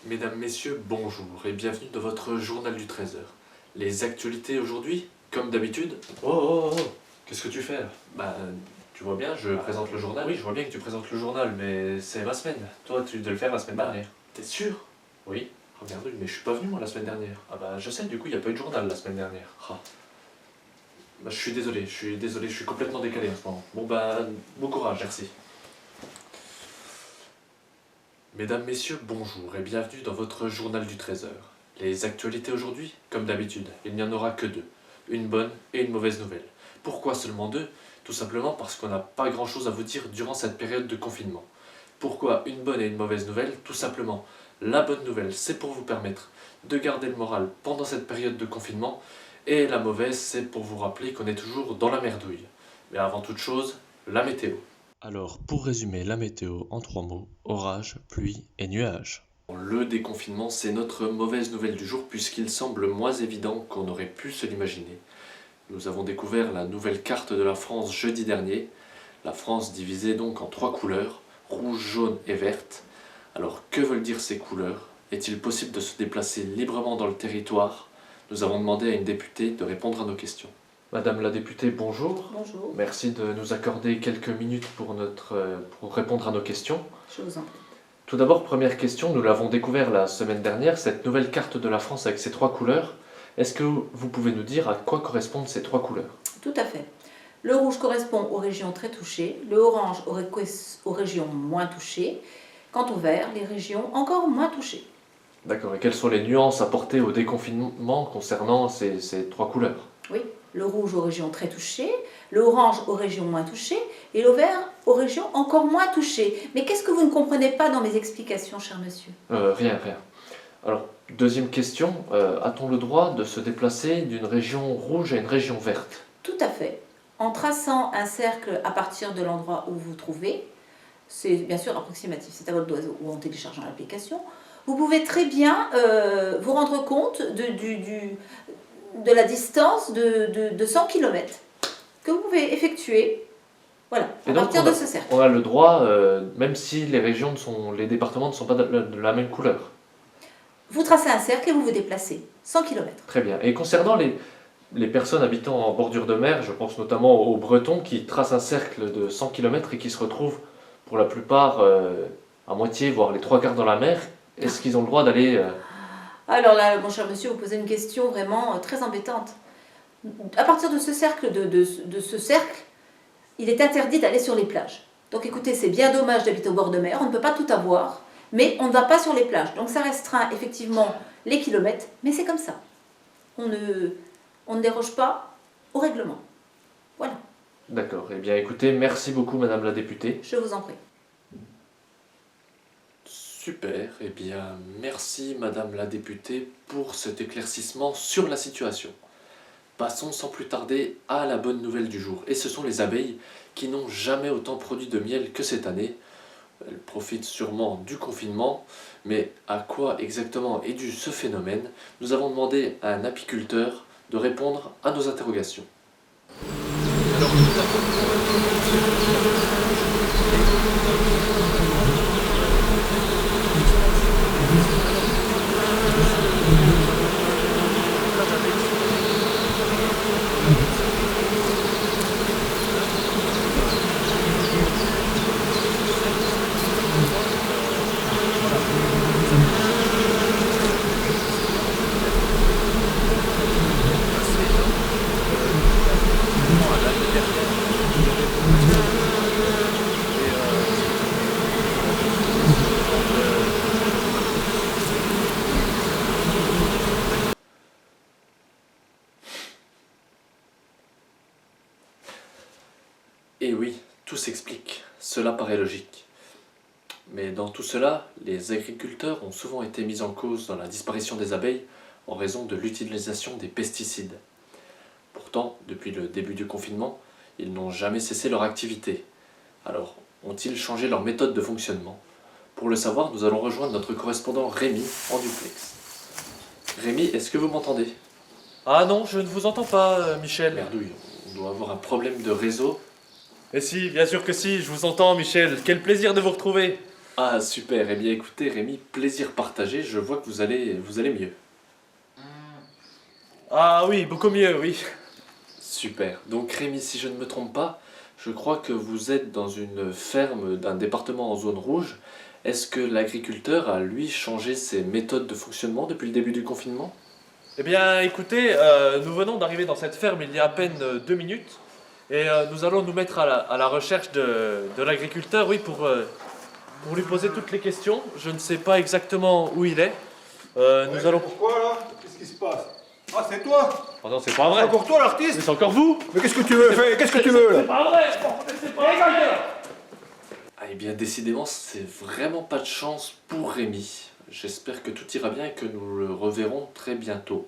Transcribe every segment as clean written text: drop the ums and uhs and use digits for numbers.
Mesdames, Messieurs, bonjour et bienvenue dans votre journal du 13h. Les actualités aujourd'hui, comme d'habitude. Oh, qu'est-ce que tu fais là? Tu vois bien, je présente le journal. Oui, je vois bien que tu présentes le journal, mais c'est ma semaine. Toi, tu devais le faire la semaine dernière. T'es sûr? Oui. Oh merde, mais je suis pas venu moi la semaine dernière. Ah bah je sais, du coup, il n'y a pas eu de journal la semaine dernière. Ah. Je suis désolé, je suis complètement décalé en ce moment. Bon courage, merci. Mesdames, Messieurs, bonjour et bienvenue dans votre journal du 13h. Les actualités aujourd'hui, comme d'habitude, il n'y en aura que deux. Une bonne et une mauvaise nouvelle. Pourquoi seulement deux? Tout simplement parce qu'on n'a pas grand chose à vous dire durant cette période de confinement. Pourquoi une bonne et une mauvaise nouvelle? Tout simplement, la bonne nouvelle, c'est pour vous permettre de garder le moral pendant cette période de confinement, et la mauvaise, c'est pour vous rappeler qu'on est toujours dans la merdouille. Mais avant toute chose, la météo. Alors, pour résumer la météo en 3 mots, orage, pluie et nuages. Le déconfinement, c'est notre mauvaise nouvelle du jour puisqu'il semble moins évident qu'on aurait pu se l'imaginer. Nous avons découvert la nouvelle carte de la France jeudi dernier. La France divisée donc en 3 couleurs, rouge, jaune et verte. Alors que veulent dire ces couleurs? Est-il possible de se déplacer librement dans le territoire? Nous avons demandé à une députée de répondre à nos questions. Madame la députée, bonjour. Bonjour, Merci de nous accorder quelques minutes pour répondre à nos questions. je vous en prie. Tout d'abord, première question, nous l'avons découvert la semaine dernière, cette nouvelle carte de la France avec ces 3 couleurs. Est-ce que vous pouvez nous dire à quoi correspondent ces 3 couleurs? Tout à fait. Le rouge correspond aux régions très touchées, le orange aux régions moins touchées, quant au vert, les régions encore moins touchées. D'accord, et quelles sont les nuances apportées au déconfinement concernant ces 3 couleurs? Oui, le rouge aux régions très touchées, le orange aux régions moins touchées et le vert aux régions encore moins touchées. Mais qu'est-ce que vous ne comprenez pas dans mes explications, cher monsieur? Rien. Alors, deuxième question, a-t-on le droit de se déplacer d'une région rouge à une région verte? Tout à fait. En traçant un cercle à partir de l'endroit où vous vous trouvez, c'est bien sûr approximatif, c'est à votre doigt ou en téléchargeant l'application, vous pouvez très bien vous rendre compte de la distance de 100 km que vous pouvez effectuer voilà, Et à donc, partir de ce cercle. on a le droit, même si les départements ne sont pas de la même couleur. Vous tracez un cercle et vous vous déplacez 100 km. Très bien. Et concernant les personnes habitant en bordure de mer, je pense notamment aux Bretons qui tracent un cercle de 100 km et qui se retrouvent pour la plupart à moitié, voire les 3 quarts dans la mer, est-ce qu'ils ont le droit d'aller... Alors là, mon cher monsieur, vous posez une question vraiment très embêtante. À partir de ce cercle, de ce cercle, il est interdit d'aller sur les plages. Donc écoutez, c'est bien dommage d'habiter au bord de mer, on ne peut pas tout avoir, mais on ne va pas sur les plages. Donc ça restreint effectivement les kilomètres, mais c'est comme ça. On ne déroge pas au règlement. Voilà, D'accord. Eh bien écoutez, merci beaucoup Madame la députée. je vous en prie. Super, eh bien merci Madame la députée pour cet éclaircissement sur la situation. Passons sans plus tarder à la bonne nouvelle du jour, et ce sont les abeilles qui n'ont jamais autant produit de miel que cette année. Elles profitent sûrement du confinement, mais à quoi exactement est dû ce phénomène? Nous avons demandé à un apiculteur de répondre à nos interrogations. Et oui, tout s'explique, cela paraît logique. Mais dans tout cela, les agriculteurs ont souvent été mis en cause dans la disparition des abeilles en raison de l'utilisation des pesticides. Pourtant, depuis le début du confinement, ils n'ont jamais cessé leur activité. Alors, ont-ils changé leur méthode de fonctionnement? Pour le savoir, nous allons rejoindre notre correspondant Rémi en duplex. Rémi, est-ce que vous m'entendez? Ah non, je ne vous entends pas, Michel. Merdouille, on doit avoir un problème de réseau. Mais si, bien sûr que si, je vous entends, Michel. Quel plaisir de vous retrouver. Ah super, eh bien écoutez Rémi, plaisir partagé, je vois que vous allez mieux. Ah oui, beaucoup mieux, oui. Super, donc Rémi, si je ne me trompe pas, je crois que vous êtes dans une ferme d'un département en zone rouge. Est-ce que l'agriculteur a lui changé ses méthodes de fonctionnement depuis le début du confinement? Eh bien, écoutez, nous venons d'arriver dans cette ferme il y a à peine 2 minutes. Et nous allons nous mettre à la recherche de l'agriculteur, oui, pour lui poser toutes les questions. Je ne sais pas exactement où il est. Nous allons... Pourquoi là? Qu'est-ce qui se passe? Ah, c'est toi? Oh non, c'est pas C'est vrai. encore toi Mais l'artiste? c'est encore vous. Mais qu'est-ce que tu veux faire? Qu'est-ce que tu veux là? Pas vrai. C'est pas vrai. Ah, eh bien décidément, c'est vraiment pas de chance pour Rémi. J'espère que tout ira bien et que nous le reverrons très bientôt.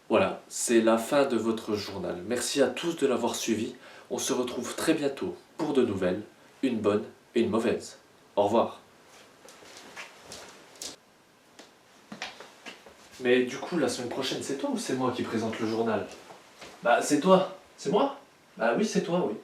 Voilà, c'est la fin de votre journal. Merci à tous de l'avoir suivi. On se retrouve très bientôt pour de nouvelles, une bonne et une mauvaise. Au revoir. Mais du coup, la semaine prochaine, c'est toi ou c'est moi qui présente le journal? Bah, c'est toi. C'est moi? Bah oui, c'est toi, oui.